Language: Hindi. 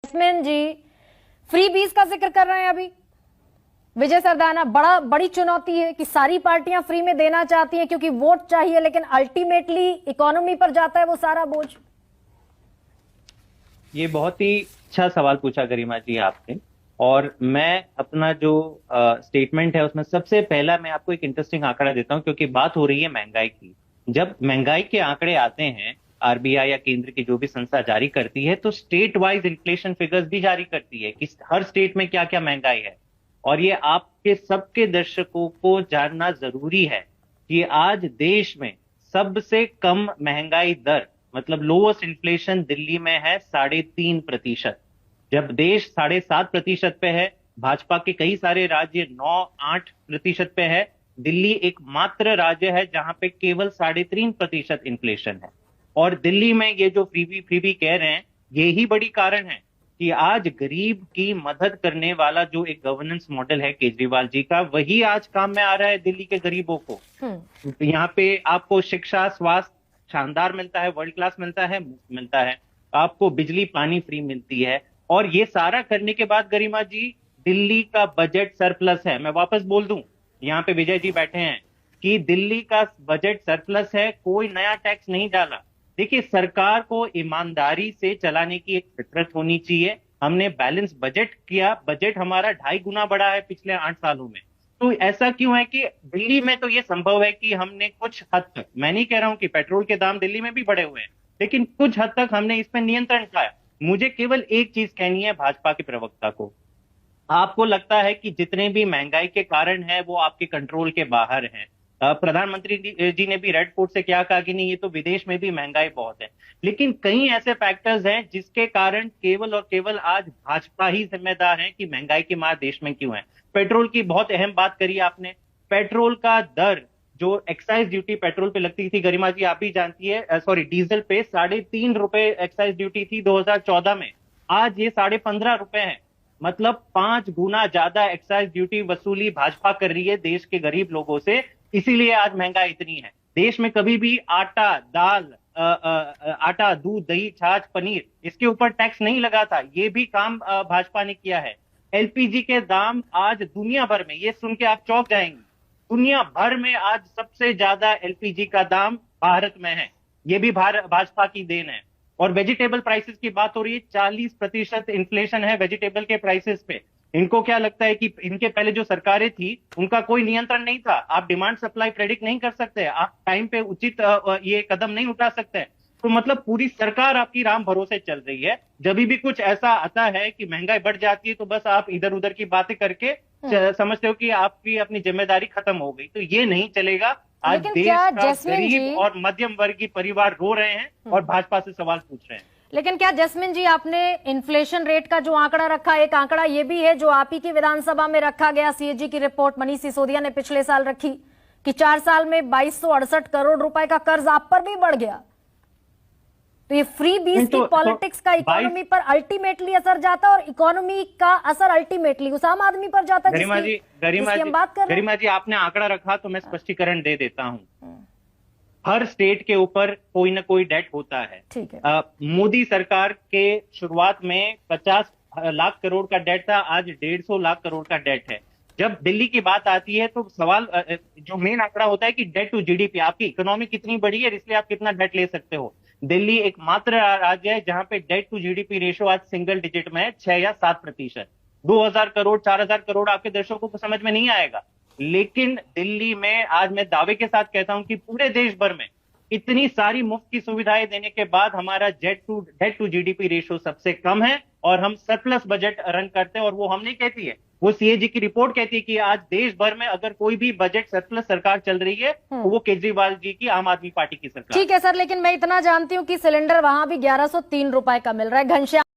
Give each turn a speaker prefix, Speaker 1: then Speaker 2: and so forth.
Speaker 1: जैस्मिन जी फ्री बीज का जिक्र कर रहे हैं अभी विजय सरदाना। बड़ी चुनौती है कि सारी पार्टियां फ्री में देना चाहती हैं क्योंकि वोट चाहिए, लेकिन अल्टीमेटली इकोनॉमी पर जाता है वो सारा बोझ।
Speaker 2: ये बहुत ही अच्छा सवाल पूछा गरिमा जी आपने। और मैं अपना जो स्टेटमेंट है उसमें सबसे पहला मैं आपको एक इंटरेस्टिंग आंकड़ा देता हूं, क्योंकि बात हो रही है महंगाई की। जब महंगाई के आंकड़े आते हैं, आरबीआई या केंद्र की जो भी संस्था जारी करती है, तो स्टेट वाइज इन्फ्लेशन फिगर्स भी जारी करती है कि हर स्टेट में क्या क्या महंगाई है। और ये आपके सबके दर्शकों को जानना जरूरी है कि आज देश में सबसे कम महंगाई दर, मतलब लोएस्ट इन्फ्लेशन, दिल्ली में है 3.5%। जब देश 7.5% पे है, भाजपा के कई सारे राज्य 9-8% पे है, दिल्ली एकमात्र राज्य है जहां पे केवल 3.5% इन्फ्लेशन है। और दिल्ली में ये जो फ्रीबी कह रहे हैं, यही बड़ी कारण है कि आज गरीब की मदद करने वाला जो एक गवर्नेंस मॉडल है केजरीवाल जी का, वही आज काम में आ रहा है दिल्ली के गरीबों को। यहाँ पे आपको शिक्षा, स्वास्थ्य शानदार मिलता है, वर्ल्ड क्लास मिलता है, मुफ्त मिलता है, आपको बिजली पानी फ्री मिलती है। और ये सारा करने के बाद गरिमा जी, दिल्ली का बजट सरप्लस है। मैं वापस बोल दूं, यहाँ पे विजय जी बैठे हैं, कि दिल्ली का बजट सरप्लस है, कोई नया टैक्स नहीं डाला। देखिए, सरकार को ईमानदारी से चलाने की एक फितरत होनी चाहिए। हमने बैलेंस बजट किया, बजट हमारा 2.5 गुना बढ़ा है पिछले 8 सालों में। तो ऐसा क्यों है कि दिल्ली में तो ये संभव है कि हमने कुछ हद तक, मैं नहीं कह रहा हूं कि पेट्रोल के दाम दिल्ली में भी बढ़े हुए हैं, लेकिन कुछ हद तक हमने इस पर नियंत्रण पाया। मुझे केवल एक चीज कहनी है भाजपा के प्रवक्ता को, आपको लगता है कि जितने भी महंगाई के कारण है वो आपके कंट्रोल के बाहर हैं। प्रधानमंत्री जी ने भी रेड फोर्ट से क्या कहा कि नहीं, ये तो विदेश में भी महंगाई बहुत है। लेकिन कई ऐसे फैक्टर्स हैं जिसके कारण केवल और केवल आज भाजपा ही जिम्मेदार है कि महंगाई की मार देश में क्यों है। पेट्रोल की बहुत अहम बात करी आपने। पेट्रोल का दर, जो एक्साइज ड्यूटी पेट्रोल पे लगती थी, गरिमा जी आप भी जानती है, सॉरी डीजल पे 3.5 रुपए एक्साइज ड्यूटी थी 2014 में, आज ये 15.5 रुपए है। मतलब 5 गुना ज्यादा एक्साइज ड्यूटी वसूली भाजपा कर रही है देश के गरीब लोगों से। इसीलिए आज महंगाई इतनी है। देश में कभी भी आटा, दाल, आटा, दूध, दही, छाछ, पनीर, इसके ऊपर टैक्स नहीं लगा था। ये भी काम भाजपा ने किया है। एलपीजी के दाम आज दुनिया भर में, ये सुन के आप चौंक जाएंगे, दुनिया भर में आज सबसे ज्यादा एलपीजी का दाम भारत में है। ये भी भाजपा की देन है। और वेजिटेबल प्राइसेस की बात हो रही है, 40% इन्फ्लेशन है वेजिटेबल के प्राइसेस पे। इनको क्या लगता है कि इनके पहले जो सरकारें थी उनका कोई नियंत्रण नहीं था? आप डिमांड सप्लाई प्रेडिक्ट नहीं कर सकते, आप टाइम पे उचित ये कदम नहीं उठा सकते। तो मतलब पूरी सरकार आपकी राम भरोसे चल रही है। जब भी कुछ ऐसा आता है कि महंगाई बढ़ जाती है, तो बस आप इधर उधर की बातें करके समझते हो कि आपकी अपनी जिम्मेदारी खत्म हो गई। तो ये नहीं चलेगा। आज देश का गरीब और मध्यम वर्गीय परिवार रो रहे हैं और भाजपा से सवाल पूछ रहे हैं।
Speaker 1: लेकिन क्या जैस्मिन जी, आपने इन्फ्लेशन रेट का जो आंकड़ा रखा, एक आंकड़ा ये भी है जो आप ही की विधानसभा में रखा गया, सीएजी की रिपोर्ट मनीष सिसोदिया ने पिछले साल रखी, कि 4 साल में 2268 करोड़ रुपए का कर्ज आप पर भी बढ़ गया। तो ये फ्री बीज की पॉलिटिक्स का इकोनॉमी पर अल्टीमेटली असर जाता है, और इकोनॉमी का असर अल्टीमेटली उस आम आदमी पर जाता है।
Speaker 2: गरिमा जी आपने आंकड़ा रखा तो मैं स्पष्टीकरण दे देता हूं। हर स्टेट के ऊपर कोई ना कोई डेट होता है।
Speaker 1: ठीक है।
Speaker 2: मोदी सरकार के शुरुआत में 50 लाख करोड़ का डेट था, आज 150 लाख करोड़ का डेट है। जब दिल्ली की बात आती है तो सवाल, जो मेन आंकड़ा होता है कि डेट टू जीडीपी, आपकी इकोनॉमी कितनी बड़ी है, इसलिए आप कितना डेट ले सकते हो। दिल्ली एकमात्र राज्य है जहां पे डेट टू जीडीपी रेशियो आज सिंगल डिजिट में है, 6 या 7%। 2000 करोड़, 4000 करोड़ आपके दर्शकों को समझ में नहीं आएगा। लेकिन दिल्ली में आज मैं दावे के साथ कहता हूं कि पूरे देश भर में इतनी सारी मुफ्त की सुविधाएं देने के बाद हमारा डेट टू जीडीपी रेशियो सबसे कम है, और हम सरप्लस बजट रन करते हैं। और वो हम नहीं कहती है, वो सीएजी की रिपोर्ट कहती है कि आज देश भर में अगर कोई भी बजट सरप्लस सरकार चल रही है तो वो केजरीवाल जी की आम आदमी पार्टी की सरकार।
Speaker 1: ठीक है सर, लेकिन मैं इतना जानती हूँ कि सिलेंडर वहां भी 1103 रुपए का मिल रहा है। घनश्याम